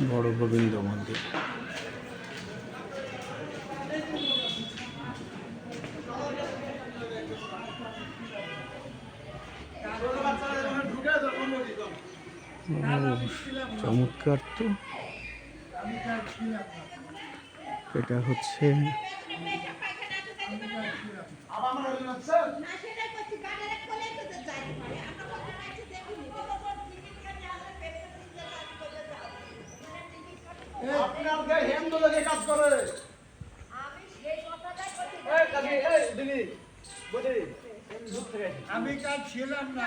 বড় গোবিন্দ মন্দির। চমৎকার তো। এটা হচ্ছে আমি কাল ছিলাম না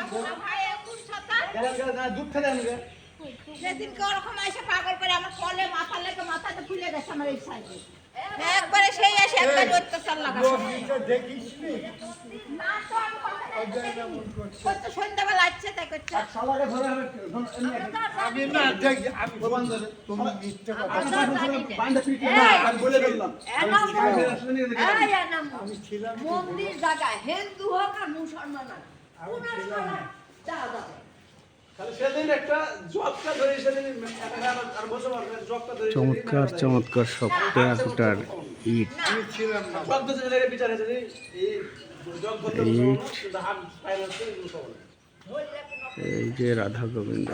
যেদিন ওরকম এসে পাগল করে আমার কলে মাথা লেগে মাথাটা ফুলে গেছে আমার এই সাইডে একবারে সেই এসে একবার অত্যাচার লাগাচ্ছে দেখিস না তো কত সন্ধ্যাবেলা আসছে তাই করছে আমি না দেখি আমি তুমি মিথ্যে কথা আমি ছিলাম মন্দির জায়গায় হিন্দু হোক আর মুসলমান হোক চমৎকার চমৎকার সব টেরাকোটার ইট। এই যে রাধা গোবিন্দ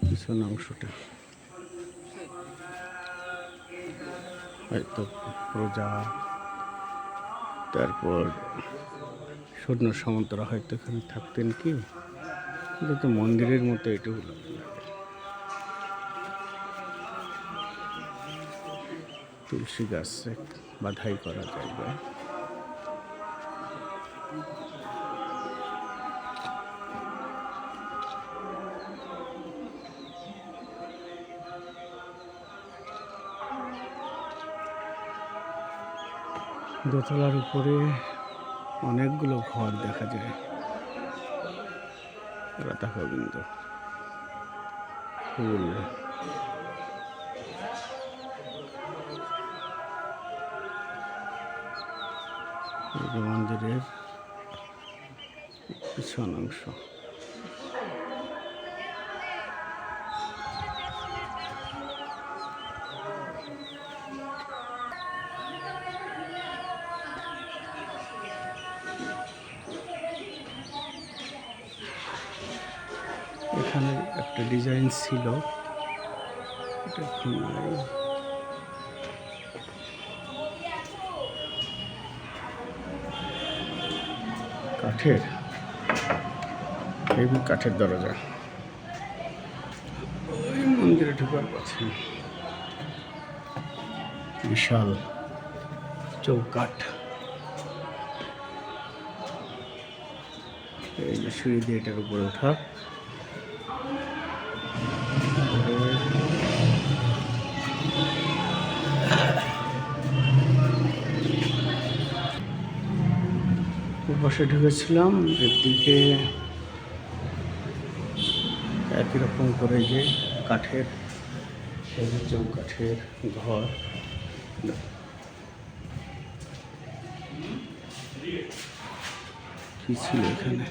পিছন অংশটা হয়তো প্রজা, তারপর সৈন্য সামন্তরা হয়তো এখানে থাকতেন। কি এটা তো মন্দিরের মতো এটুকু লাগে। তুলসী গাছ বাধাই করা জায়গা। দোতলার উপরে অনেকগুলো ঘর দেখা যায়। রাধা গোবিন্দ ফুল, মন্দিরের পিছন অংশ। এখানে একটা ডিজাইন ছিল, এটা এখন নাই। কাঠের, এই কাঠের দরজা। ওই মন্দিরে ঢোকার পথে বিশাল চৌকাঠ। এই যে সিঁড়ি দিয়ে এটার উপরে ওঠা। পাশে ঢুকেছিলাম, এদিকে একই রকম করে যে কাঠের চৌকাঠের ঘর। কি ছিল এখানে?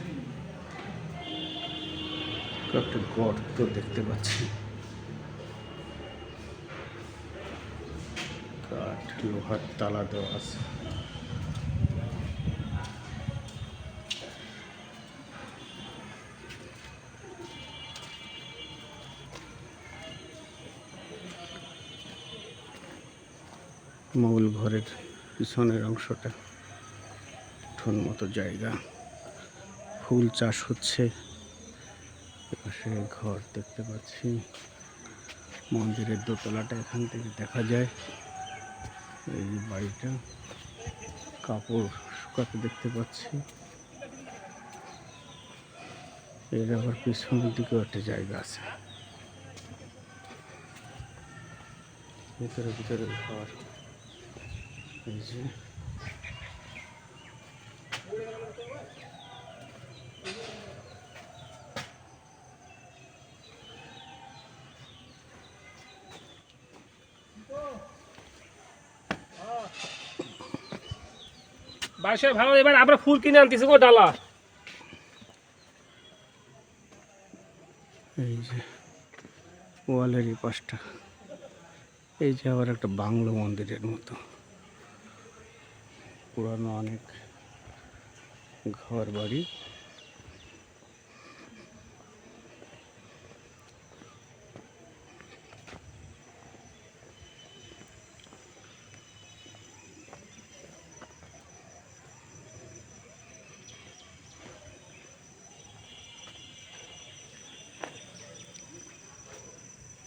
একটা গর্ত দেখতে পাচ্ছি, কাঠ লোহার তালা দেওয়া আছে। মূল ঘরের পিছনের অংশটা উঠোন মতো জায়গা, ফুল চাষ হচ্ছে। এপাশে ঘর দেখতে পাচ্ছি, মন্দিরের দোতলাটা এখান থেকে দেখা যায়। এই যে বাড়িটা, কাপড় শুকাতে দেখতে পাচ্ছি। এর আবার পিছনের দিকেও একটা জায়গা আছে, ভিতরে ভিতরে ঘর। এই যে বাসায় ভালো, এবার আমরা ফুল কিনে আনতেছি গো ডালা। এই যে ওয়ালের এই পাশটা, এই যে আবার একটা বাংলো মন্দিরের মতো পুরানো অনেক ঘর বাড়ি।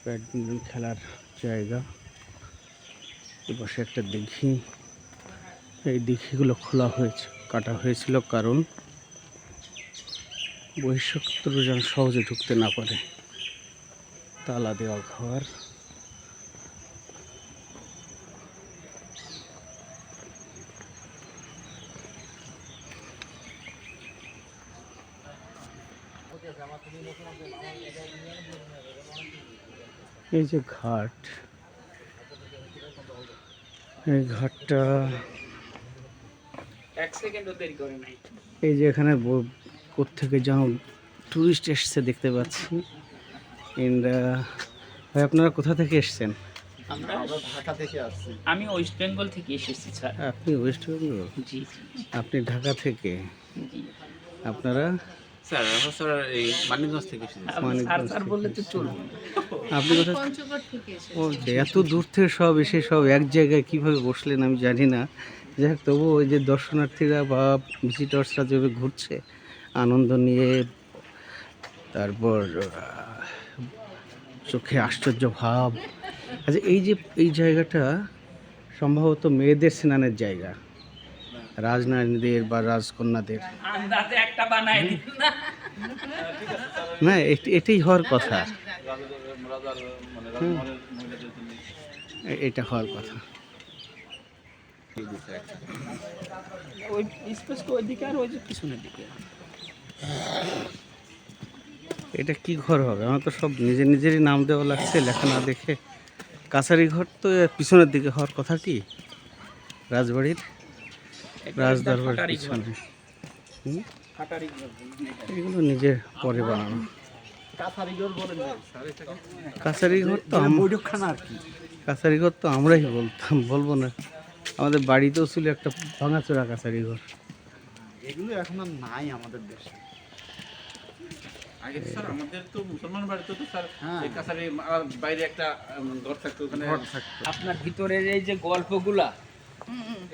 ব্যাডমিন্টন খেলার জায়গা, এপাশে একটা দিঘি। এই দিঘিগুলো খোলা হয়েছে, কাটা হয়েছিল কারণ বহিঃশত্রু যেন সহজে ঢুকতে না পারে। তালা দেওয়া ঘর। এই যে ঘাট, এই ঘাটটা এক সেকেন্ডও দেরি করে নাই। এই যে এখানে কোত্থেকে যেন টুরিস্ট এসছে দেখতে পাচ্ছি। ভাই আপনারা কোথা থেকে এসছেন? আমরা ঢাকা থেকে আসছি। আমি ওয়েস্ট বেঙ্গল থেকে এসেছি স্যার। আপনি ওয়েস্ট বেঙ্গল? জি আপনি ঢাকা থেকে? জি। আপনারা? স্যার আমরা স্যার এই মানিকগঞ্জ থেকে এসেছি। স্যার বললে তো চলবে। আপনি কোথা? পঞ্চগড় থেকে এসেছি। ও, এত দূর থেকে সব এসে সব এক জায়গায় কিভাবে বসলেন আমি জানি না। যাই হোক, তবু ওই যে দর্শনার্থীরা বা ভিজিটর্সরা যেভাবে ঘুরছে আনন্দ নিয়ে, তারপর চোখে আশ্চর্য ভাব। আচ্ছা, এই যে এই জায়গাটা সম্ভবত মেয়েদের স্নানের জায়গা, রাজনারীদের বা রাজকন্যাদের। আন্দাজে একটা বানাই দিন না। না, এটাই হওয়ার কথা, এটা হওয়ার কথা। ওই স্পেসটা ওইদিকে আর ওই যে পিছনের দিকে। এটা কি ঘর হবে? আমার তো সব নিজেরই নাম দেওয়া লাগছে লেখা না দেখে। কাছারি ঘর তো পিছনের দিকে হওয়ার কথা কি, রাজবাড়ির রাজদরবারের পিছনে। কাটারি ঘর। এগুলো নিজের পরে বানানো। কাছারিঘর বলেন স্যার এটাকে? কাছারি ঘর তো বৈঠকখানা আর কি। কাছারি ঘর তো আমরাই বলবো না। আমাদের বাড়িতেও ছিল একটা ভাঙাচোরা কাছারি ঘর। এগুলো এখন আর নাই আমাদের দেশে। আগে স্যার আমাদের তো মুসলমান বাড়িতে তো স্যার এই কাছারি বাইরে একটা ঘর থাকতো, ওখানে ঘর থাকতো। আপনার ভিতরের এই যে গল্পগুলা,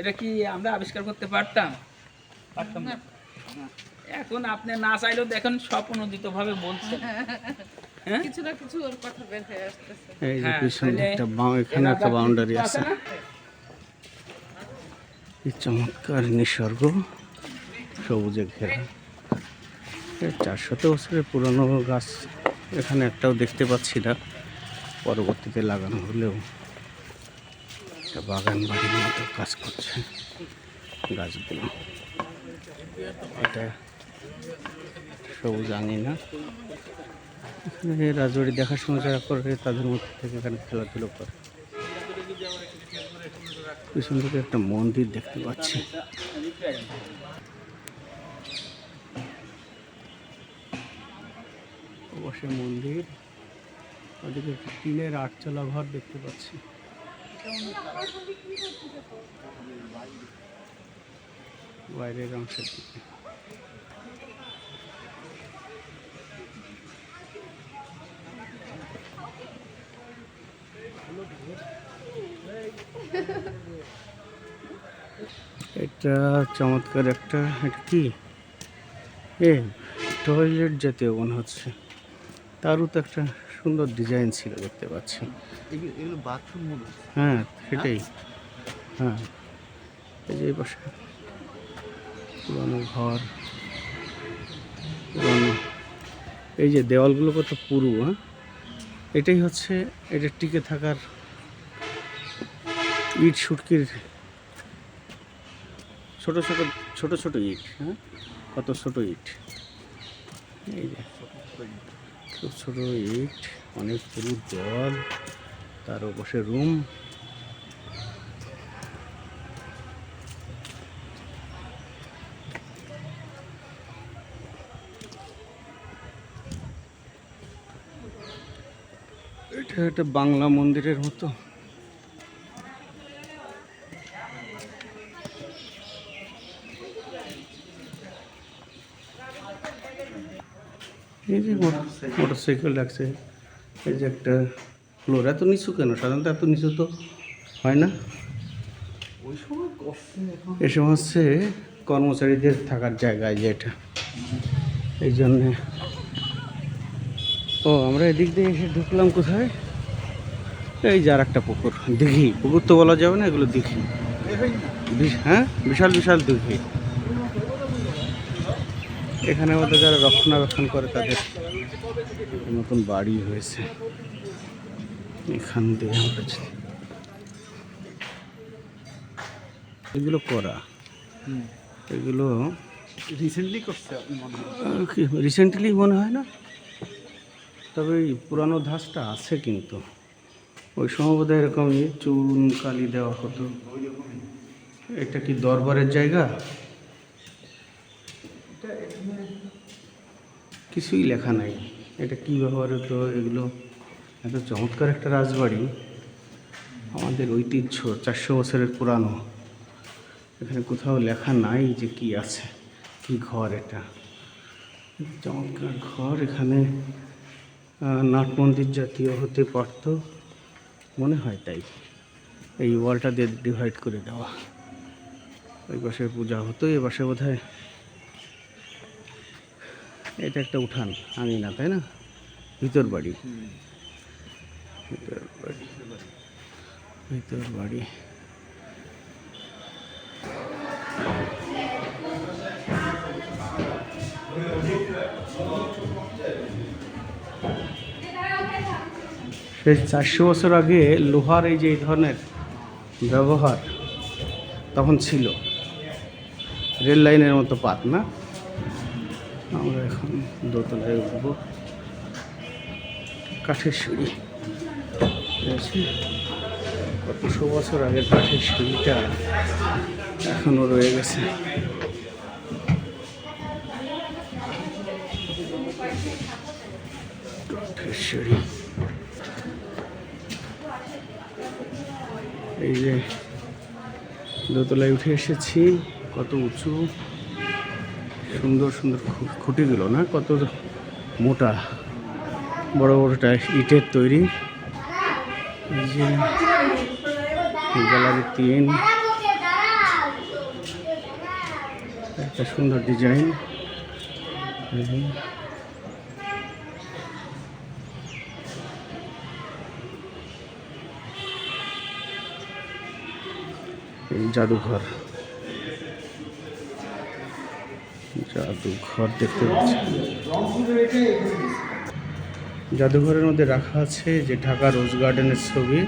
এটা কি আমরা আবিষ্কার করতে পারতাম? পারতাম না। এখন আপনি না চাইলেও দেখেন স্বপ্নদিত ভাবে বলছেন। কিছু না কিছু ওর কথা বের হয়ে আসতেছে। এই যে হ্যাঁ, পিছনে তাহলে একটা এখানে একটা বাউন্ডারি আছে। না? এই চমৎকার নিসর্গ, সবুজে ঘেরা। 400 বছরের পুরনো গাছ এখানে একটাও দেখতে পাচ্ছি না, পরবর্তীতে লাগানো হলেও একটা বাগান বাড়ির মতো কাজ করছে গাছগুলো। এটা সবুজ আঙিনা, এখানে রাজবাড়ি দেখার সময় যারা করে তাদের মধ্যে থেকে এখানে খেলাধুলো করে। পিছন থেকে একটা মন্দির দেখতে পাচ্ছি। অবশ্যই মন্দির, ওদিকে একটা টিনের আটচালা ঘর দেখতে পাচ্ছি। বাইরের অংশের দিকে এটা চমৎকার একটা, এটা কি টয়লেট জাতীয় মনে হচ্ছে। তারও তো একটা সুন্দর ডিজাইন ছিল দেখতে পাচ্ছি। এগুলো বাথরুম মনে হয়। হ্যাঁ সেটাই, হ্যাঁ। এই যে এই পাশে পুরানো ঘর, পুরানো এই যে দেওয়ালগুলো কত পুরু। হ্যাঁ, এটাই হচ্ছে এটা টিকে থাকার ইট সুটকির ছোট ছোট ছোট ছোট ইট। হ্যাঁ, কত ছোট ইট, এই যে ছোট ছোট ইট, অনেক পুরু দেওয়াল, তার ওপাশে রুম। এটা একটা বাংলা মন্দিরের মতো। এই যে মোটরসাইকেল রাখছে, এই যে একটা ফ্লোর। এত নিচু কেন? সাধারণত এত নিচু তো হয় না। এই সময় হচ্ছে কর্মচারীদের থাকার জায়গায় যে এটা, এই জন্যে। ও আমরা এদিক দিয়ে এসে ঢুকলাম কোথায়? এই যে আর একটা পুকুর, দিঘি। পুকুর তো বলা যাবে না, এগুলো দিঘি। হ্যাঁ, বিশাল বিশাল দিঘি। এখানে আমাদের যারা রক্ষণাবেক্ষণ করে তাদের নতুন বাড়ি হয়েছে এখান দিয়ে। আমরা এগুলো করা, এগুলো রিসেন্টলি করছে আপনি মনে হয়। কি রিসেন্টলি মনে হয় না, তবে এই পুরানো ধাঁচটা আছে। কিন্তু ওই সময় বোধহয় এরকমই চুন কালি দেওয়া হতো। এটা কি দরবারের জায়গা? কিছুই লেখা নাই এটা কি ব্যবহার হতো। এগুলো এত চমৎকার একটা রাজবাড়ি, আমাদের ঐতিহ্য 400 বছরের পুরানো। এখানে কোথাও লেখা নাই যে কি আছে, কি ঘর এটা। চমৎকার ঘর। এখানে নাট মন্দির জাতীয় হতে পারত মনে হয়, তাই এই ওয়ালটা দিয়ে ডিভাইড করে দেওয়া। ওই পাশে পূজা হতো, এ পাশে বোধ হয় এটা একটা উঠান, আমি না, তাই না? ভিতর বাড়ি, ভিতর বাড়ি, ভিতর বাড়ি। সেই 400 বছর আগে লোহার এই যে এই ধরনের ব্যবহার তখন ছিল, রেল লাইনের মতো পাত না। আমরা এখন দোতলায় উঠবো। কাঠের সিঁড়ি, কতশো বছর আগের কাঠের সিঁড়িটা এখনো রয়ে গেছে। কাঠের সিঁড়ি, এই যে দোতলায় উঠে এসেছি। কত উঁচু, সুন্দর সুন্দর খুঁটিগুলো না, কত মোটা, বড় বড়টা ইটের তৈরি। এই যে গ্যালারি 3, একটা সুন্দর ডিজাইন। জাদুঘর, জাদুঘর দেখতে পাচ্ছি। জাদুঘরের মধ্যে রাখা আছে যে ঢাকা রোজ গার্ডেনের ছবি,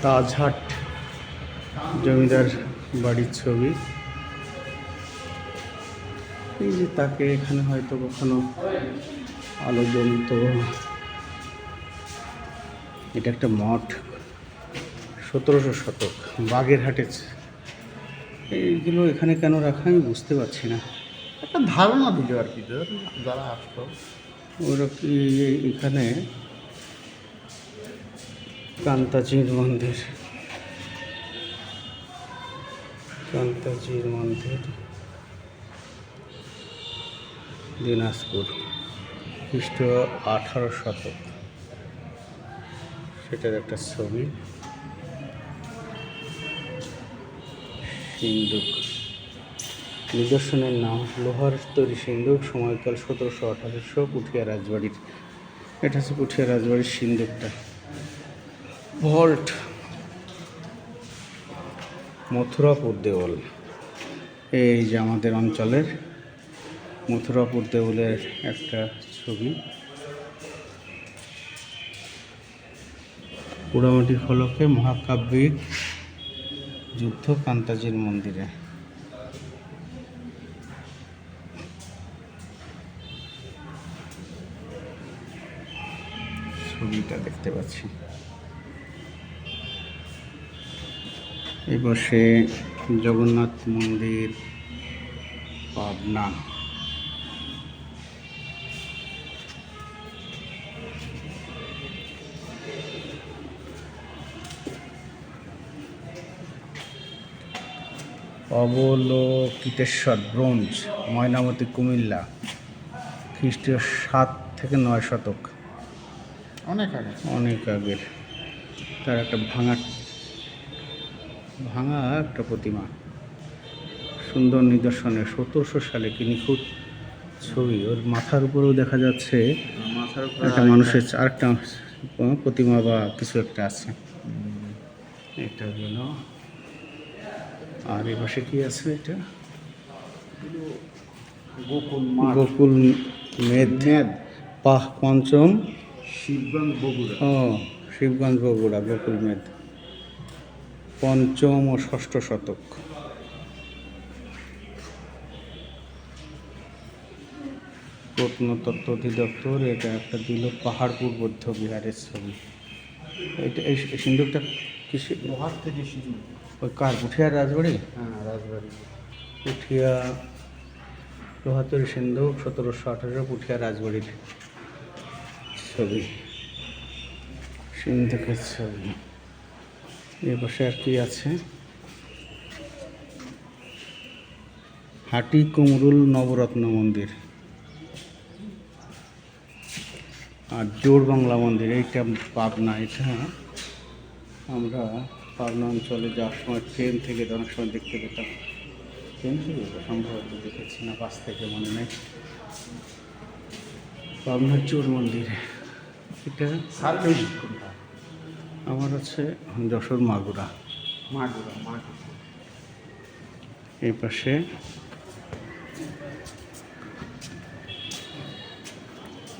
তাজহাট জমিদার বাড়ির ছবি। এই যে তাকে এখানে হয়তো কখনো আলো জ্বলত। এটা একটা মঠ, 1700 শতক, বাগেরহাটের। এইগুলো এখানে কেন রাখা আমি বুঝতে পারছি না। একটা ধারণা দিল আর কি, যারা আসতো ওরা কি এখানে কান্তাজির মন্দির, কান্তাজির মন্দির, দিনাজপুর, খ্রিস্ট 18 শতক, সেটার একটা ছবি। সিন্ধুক। নিদর্শনের নাম লোহার তৈরি সিন্ধুক, সময়কাল 1700-1800, পুঠিয়া রাজবাড়ির। এটা হচ্ছে পুঠিয়া রাজবাড়ির সিন্ধুকটা। ভল্ট, মথুরাপুর দেওয়াল। এই যে আমাদের অঞ্চলের মথুরাপুর দেওয়ালের একটা ছবি। পোড়ামাটির ফলকে মহাকাব্যিক যুদ্ধ কান্তাজির মন্দিরে। ছবিটা দেখতে পাচ্ছি। এই পাশে জগন্নাথ মন্দির, পাবনা। অবলোকিতেশ্বর ব্রোঞ্জ, ময়নামতি, কুমিল্লা, খ্রিস্টীয় 7 থেকে 9 শতক, অনেক আগে। অনেক আগের। তার একটা ভাঙা একটা প্রতিমা, সুন্দর নিদর্শনে 1700 সালে কি নিখুঁত ছবি। ওর মাথার উপরেও দেখা যাচ্ছে মাথার উপর একটা মানুষের আরেকটা প্রতিমা বা কিছু একটা আছে। এটা গেল। আর এই পাশে কি আছে? এটা গোকুল মেদ, পঞ্চম শিবগঞ্জ বগুড়া। ও শিবগঞ্জ বগুড়া, গোকুল মেদ, 5ম ও 6ষ্ঠ শতক। প্রত্নতত্ত্ব অধিদপ্তর। এটা একটা দিল পাহাড়পুর বৌদ্ধ বিহারের ছবি। এটা এই সিন্ধুকটা কিসে? লোহার থেকে সিঁদুর। ওই কার? পুঠিয়ার রাজবাড়ি। হ্যাঁ, রাজবাড়ি। পুঠিয়া লোহাতরি সিন্ধুক 1718, পুঠিয়া রাজবাড়ির ছবি, সিন্ধুকের ছবি। এ পাশে আর কি আছে? হাটি কুমরুল নবরত্ন মন্দির আর জোর বাংলা মন্দির। এইটা পাবনা। এটা আমরা পাবনা অঞ্চলে যাওয়ার সময় ট্রেন থেকে অনেক সময় দেখতে পেতাম। ট্রেন থেকে সম্ভবত দেখেছি না, বাস থেকে মনে নেই। পাবনার চোর মন্দির। এটা সার্ভিস কোনটা? আমার আছে যশোর মাগুরা। মাগুরা। এই পাশে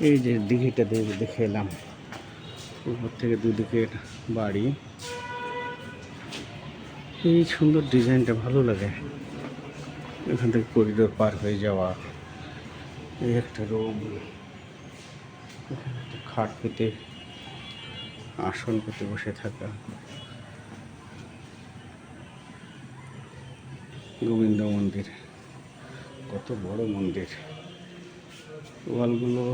এই যে দিঘিটা দেখে এলাম, উপর থেকে দুদিকে বাড়ি। এই সুন্দর ডিজাইনটা ভালো লাগে। এখান থেকে করিডোর পার হয়ে যাওয়া। এই একটা রুম, এখানে একটা খাট পেতে, আসন পেতে বসে থাকা। গোবিন্দ মন্দির, কত বড় মন্দির। ওয়ালগুলো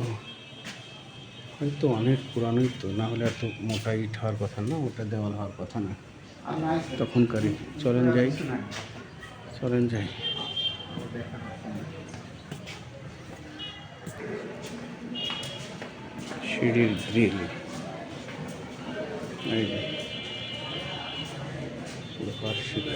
হয়তো অনেক পুরানোই, তো না হলে এত মোটা ইট হওয়ার কথা না, ওটা দেওয়াল হওয়ার কথা না তখনকারই। চলেন যাই। সিঁড়ির গ্রিল, এই যে লোহার সিঁড়ি।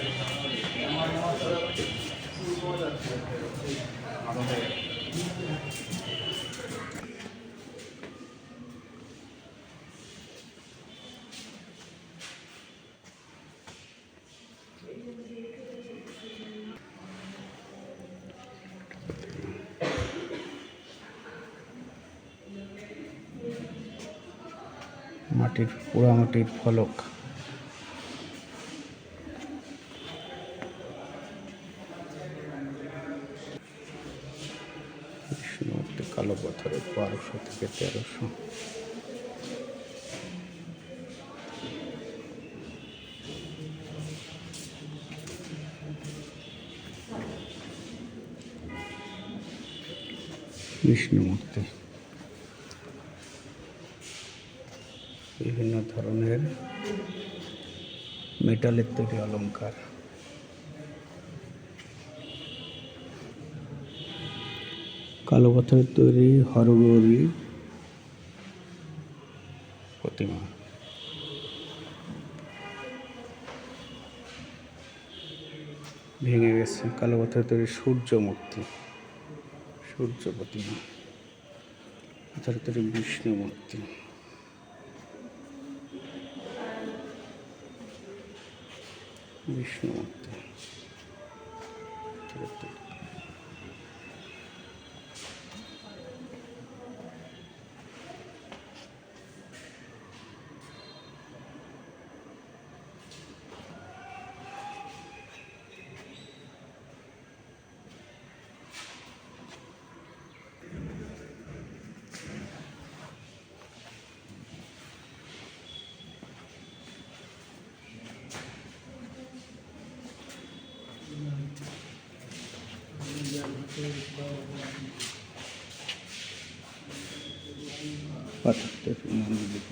পোড়ামাটির ফলক। কালো পাথরের 1200 থেকে 1300। বিষ্ণু মূর্তি, বিভিন্ন ধরনের মেটালের তৈরি অলংকার। কালো পাথরের তৈরি হরগৌরী প্রতিমা। ভেঙে গেছে। কালো পাথর তৈরি সূর্য মূর্তি, সূর্য প্রতিমা, পাথর তৈরি বিষ্ণু মূর্তি, বিষ্ণু মূর্তি। পাথর তৈরি মন্দির।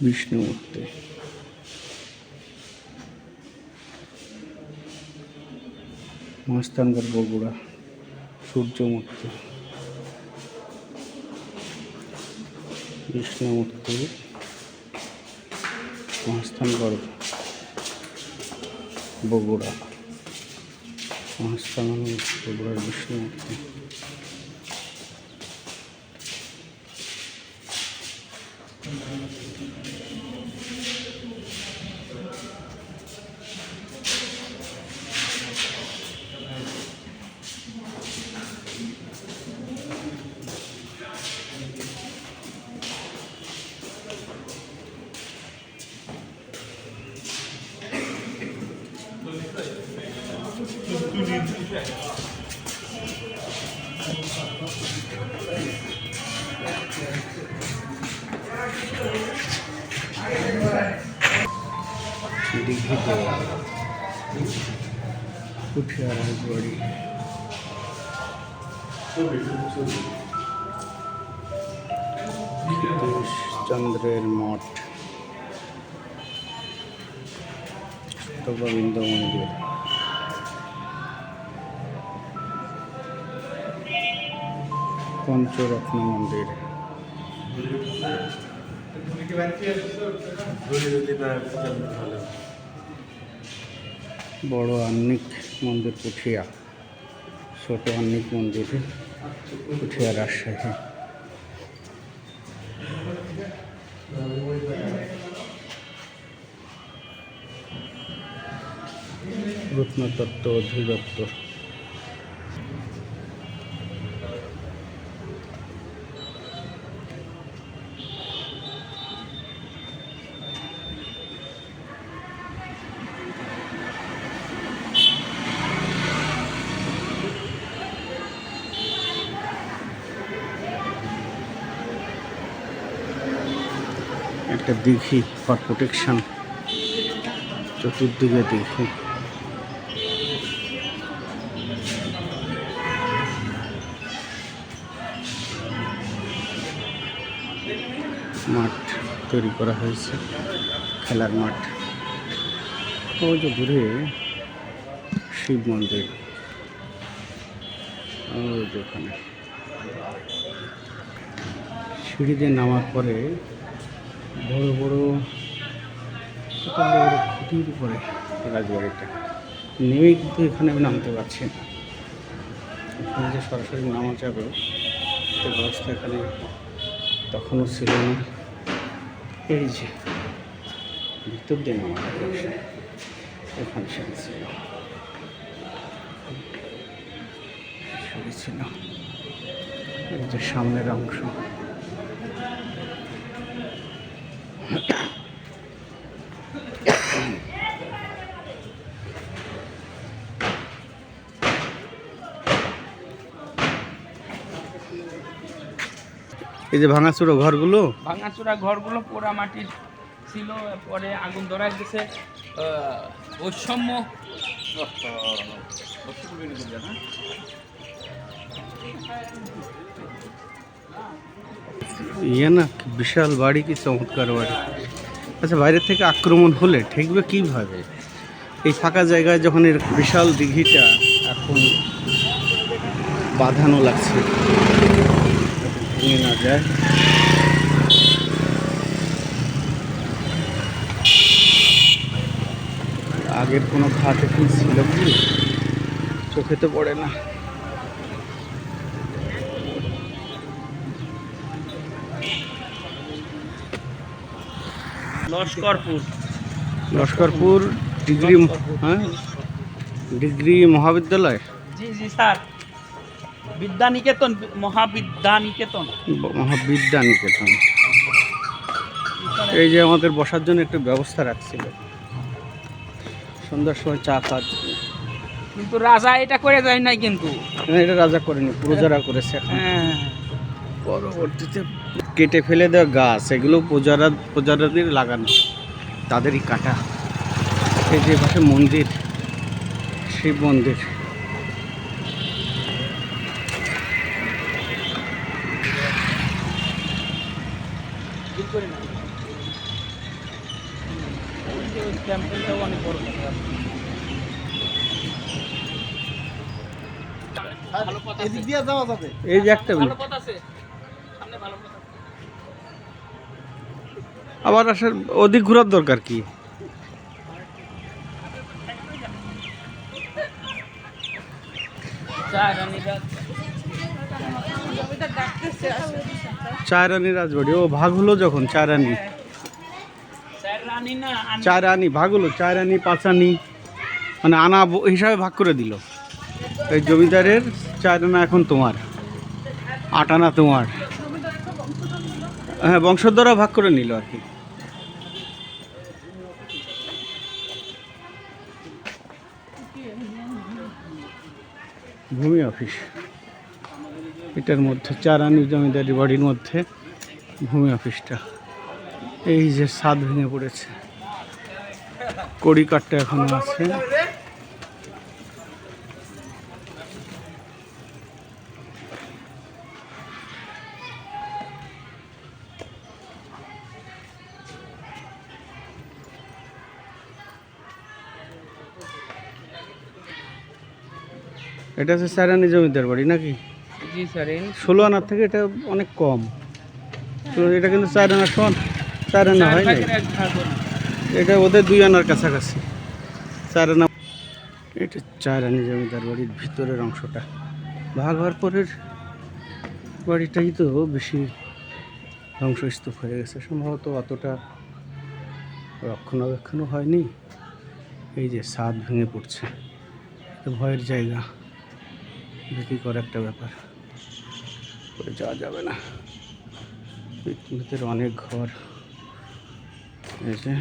বিষ্ণু মূর্তি, মহাস্থানগড় বগুড়া সূর্য মূর্তি, বিষ্ণু মূর্তি, মহাস্থানগড় বগুড়া, মহাস্থানগড় বগুড়ার বিষ্ণু মূর্তি। দিঘি দেওয়াল, পুঠিয়া রাজবাড়ি, চন্দ্রের মঠ, গোবিন্দ মন্দির, পঞ্চরত্ন মন্দির, বড় আহ্নিক মন্দির পুঠিয়া, ছোট আহ্নিক মন্দির পুঠিয়া রাজশাহী। প্রত্নতত্ত্ব অধিদপ্তর। একটা দিঘি ফর প্রোটেকশন, চতুর্দিকে দিঘি। মাঠ তৈরি করা হয়েছে, খেলার মাঠ। ওই যে দূরে শিব মন্দির, ওই যে ওখানে সিঁড়ি দিয়ে নামার পরে বড় বড় খুঁটির উপরে রাজবাড়িটা, নেমেই কিন্তু এখানে আমি নামতে পারছি না। এখানে যে সরাসরি নামা যাবে সে ব্যবস্থা এখানে তখনও ছিল না। এই যে ভিতর দিয়ে নামা যাবে, এখানে সে ছিল ছিল এই যে সামনের অংশ। এই যে ভাঙাচুরো ঘরগুলো, ভাঙাচোরা ঘরগুলো পোড়া মাটির ছিল, পরে আগুন ধরায় গেছে। বৈষম্য ইয়ে না, কি বিশাল বাড়ি, কি চমৎকার বাড়ি। আচ্ছা, বাইরে থেকে আক্রমণ হলে ঠেকবে কিভাবে? এই ফাঁকা জায়গায় যখন এর বিশাল দিঘিটা এখন বাঁধানো লাগছে, যাতে ভেঙে না যায়। আগের কোনো ঘাট এখানে ছিল কি, চোখে তো পড়ে না। লস্করপুর ডিগ্রি, হ্যাঁ, ডিগ্রি মহাবিদ্যালয়, জি জি স্যার, বিদ্যানিকেতন, মহাবিদ্যানিকেতন। মহাবিদ্যানিকেতন। এই যে আমাদের বসার জন্য একটু ব্যবস্থা রাখছিল, সন্ধ্যার সময় চা খাওয়ার জন্য। কিন্তু রাজা এটা করে যায় নাই কিন্তু। না, এটা রাজা করেনি, প্রজারা করেছে এখন। হ্যাঁ, পরবর্তীতে কেটে ফেলে দেওয়া গাছ, এগুলো প্রজারাদের লাগানো, তাদেরই কাটা। এই যে পাশে মন্দির, শিব মন্দির। ক্যাম্পেইনটাও অনেক বড় কথা। এদিক দিয়ে যাওয়া যাবে। এই যে একটা ভালো পথ আছে, সামনে ভালো পথ আছে। আবার আসার অধিক ঘোরার দরকার কি? চায়রানি রাজবাড়ি, ও ভাগ হলো যখন চায়রানি, চায়রানি ভাগ হলো, চায়রানি পাঁচানি, মানে আনা হিসাবে ভাগ করে দিল। এই জমিদারের 4 আনা এখন তোমার, 8 আনা তোমার। হ্যাঁ, বংশধররা ভাগ করে নিল আর কি। ভূমি অফিস, এটার মধ্যে চারানি জমিদারি বাড়ির মধ্যে ভূমি অফিসটা। এই যে ছাদ ভেঙে পড়েছে, কড়ি কাঠটা এখনো আছে। এটা হচ্ছে চারানি জমিদার বাড়ি নাকি? জি স্যার, 16 আনার থেকে এটা অনেক কম। তো এটা কিন্তু 4 আনা সমান, 4 আনা হয় না, এটা ওদের 2 আনার কাছাকাছি। 4 আনা। এটা চারানি জমিদার বাড়ির ভিতরের অংশটা। ভাগ হওয়ার পরের বাড়িটাই তো বেশি ধ্বংসস্তূপ হয়ে গেছে, সম্ভবত অতটা রক্ষণাবেক্ষণও হয়নি। এই যে ছাদ ভেঙে পড়ছে, তো ভয়ের জায়গা, ভীতিকর একটা ব্যাপার, করে যাওয়া যাবে না। ভিতরে অনেক ঘর, এই যে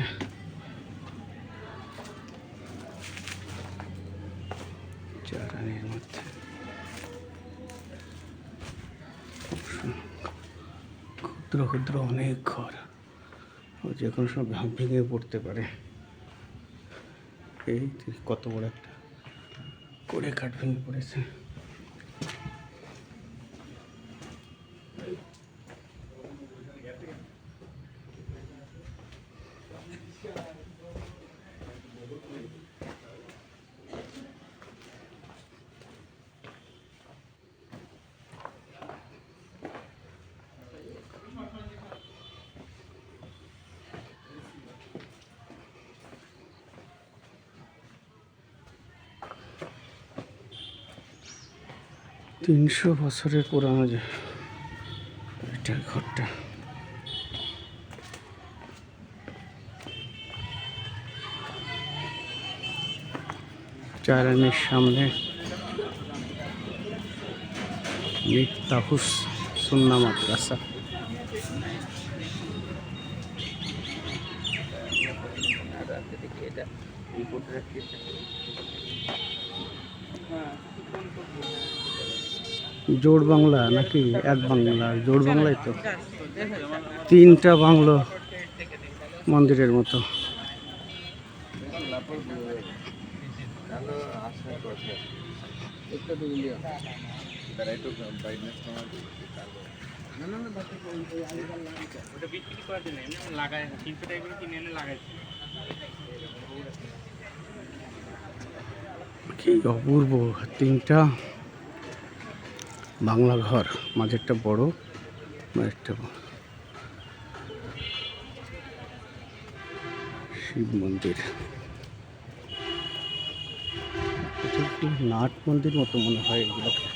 চারানির মধ্যে ক্ষুদ্র ক্ষুদ্র অনেক ঘর, ও যে কোনো সময় ভেঙে পড়তে পারে। এই কত বড় একটা করে কাঠ ভেঙে পড়েছে। তিনশো বছরের পুরানো যে এটা ঘরটা। চারানির সামনে মিফতাহুস সুন্নাহ মাদ্রাসা। জোড় বাংলা নাকি এক বাংলা? জোড় বাংলাই তো, গাছ তো দেখা যায়। তিনটা বাংলো মন্দিরের মতো। কি অপূর্ব, তিনটা বাংলা ঘর, মাঝেরটা বড়, মাঝেরটা শিব মন্দির। এটা কি নাট মন্দির মতো মনে হয় এগুলোকে।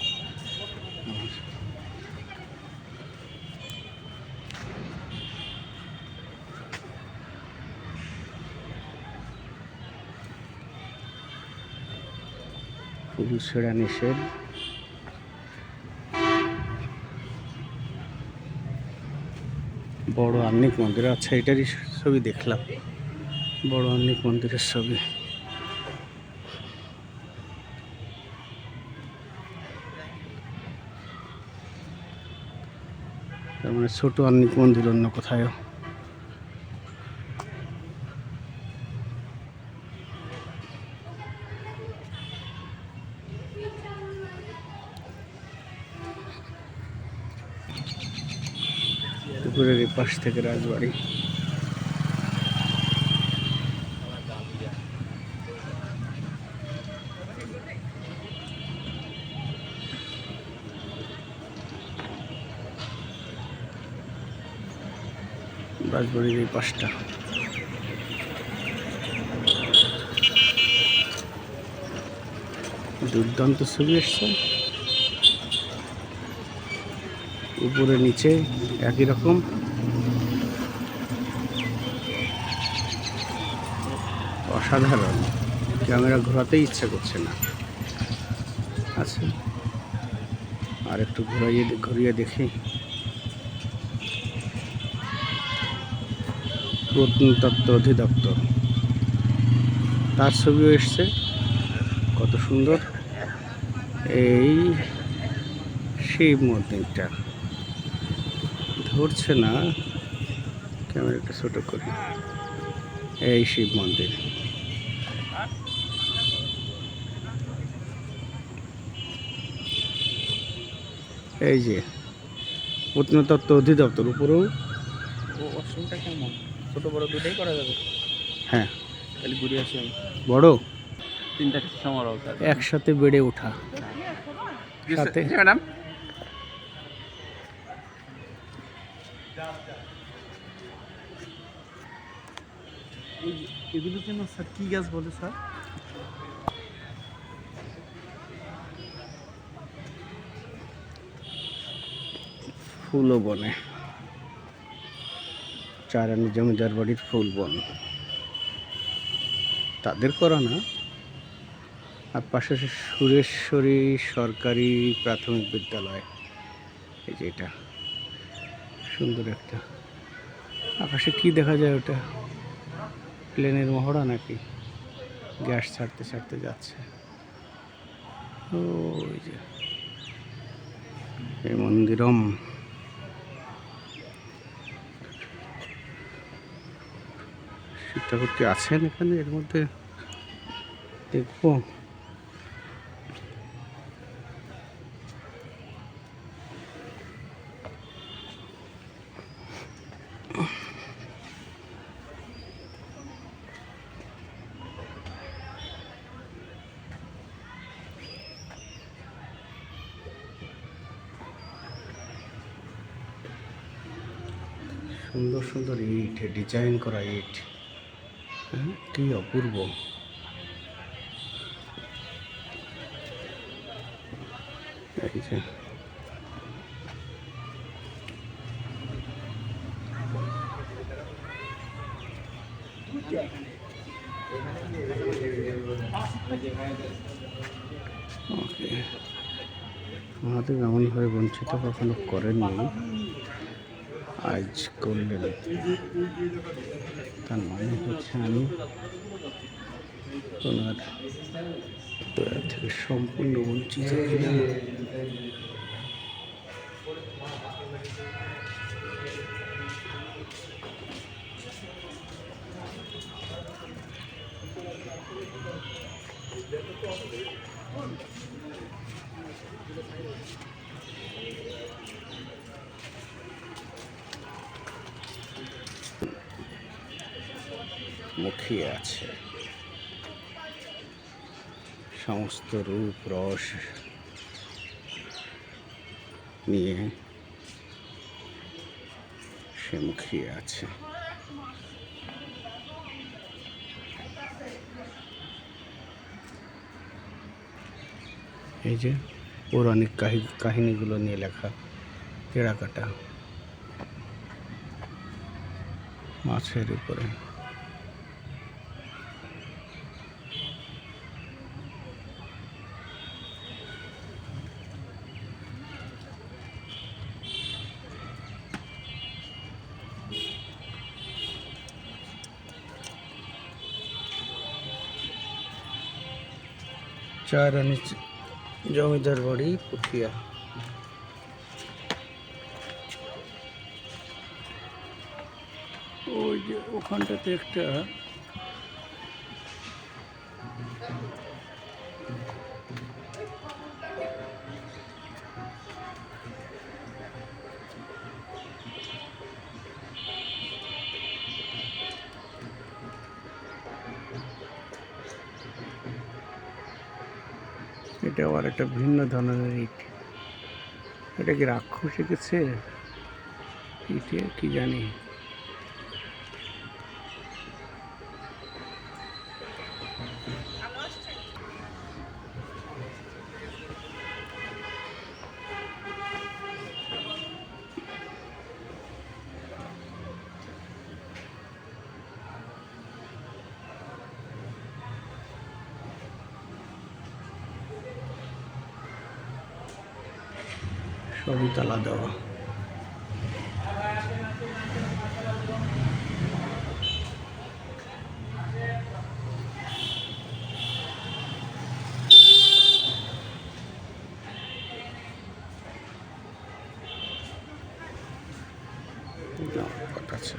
ফুল ছেঁড়া নিষেধ। বড় আহ্নিক মন্দির, আচ্ছা এটারই ছবি দেখলাম, বড় আহ্নিক মন্দিরের ছবি। তার মানে ছোট আহ্নিক মন্দির অন্য কোথায়ও। পুকুরের এই পাশ থেকে রাজবাড়ি। রাজবাড়ির এই পাশটা। দুর্দান্ত ছবি এসছে, উপরে নিচে একই রকম। অসাধারণ, ক্যামেরা ঘোরাতেই ইচ্ছা করছে না। আচ্ছা আর একটু ঘুরিয়ে দেখি। প্রত্নতত্ত্ব অধিদপ্তর, তার ছবিও এসছে, কত সুন্দর। এই শিব মন্দিরটা ধরছে না, ক্যামেরাটা ছোট করি। এই শিব মন্দির, এই যে প্রত্নতত্ত্ব অধিদপ্তর, উপরেও। অষ্টমটা কেমন, ছোট বড় দুটাই করা যাবে? হ্যাঁ, তাহলে ঘুরে আসি আমি। বড় তিনটা সমারোহ একসাথে বেড়ে ওঠা সাথে। ম্যাডাম এগুলোর জন্য স্যার কি গাছ বলে স্যার? ফুলও বনে, চারানি জমিদার বাড়ির ফুল বন, তাদের করা না। আর পাশে সুরেশ্বরী সরকারি প্রাথমিক বিদ্যালয়, এই যে এটা সুন্দর একটা। আকাশে কি দেখা যায় ওটা? প্লেনের মহড়া নাকি? গ্যাস ছাড়তে ছাড়তে যাচ্ছে। ওই যে এই মন্দিরম। শিব ঠাকুর কি আছেন এখানে এর মধ্যে? দেখবো। সুন্দর সুন্দর ইট, ডিজাইন করা ইট, হ্যাঁ কি অপূর্ব। এই যে ওকে, আমাদের এমনভাবে বঞ্চিত কখনো করেননি, আজ করলেন। তার মানে হচ্ছে আমি ওনার দয়া থেকে সম্পূর্ণ বঞ্চিত। মুখিয়ে আছে, সমস্ত রূপ রস নিয়ে সে মুখিয়ে আছে। এই যে পৌরাণিক কাহিনীগুলো নিয়ে লেখা টেরাকোটা মাছের উপরে। চারানি জমিদার বাড়ি পুঠিয়া। ওই যে ওখানটাতে একটা এটা আবার একটা ভিন্ন ধরনের ইট। এটা কি রাক্ষস এঁকেছে ইটে কি জানি। সবই তালা দেওয়া। আছে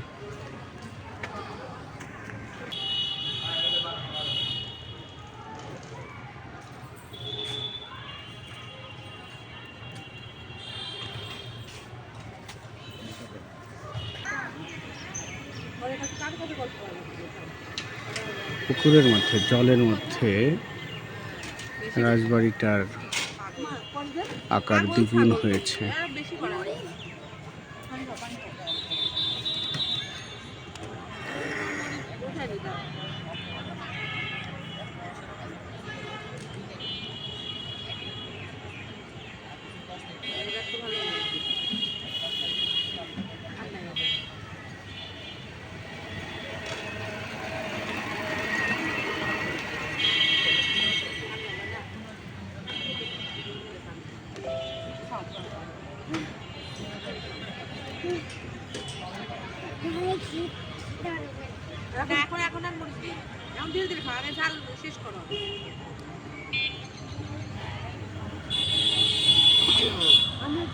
পুকুরের মধ্যে, জলের মধ্যে রাজবাড়িটার আকার দ্বিগুণ হয়েছে। এখন আর মরিস নি, এখন ধীরে ধীরে খাওয়া, আগে ঝাল শেষ করো। আমার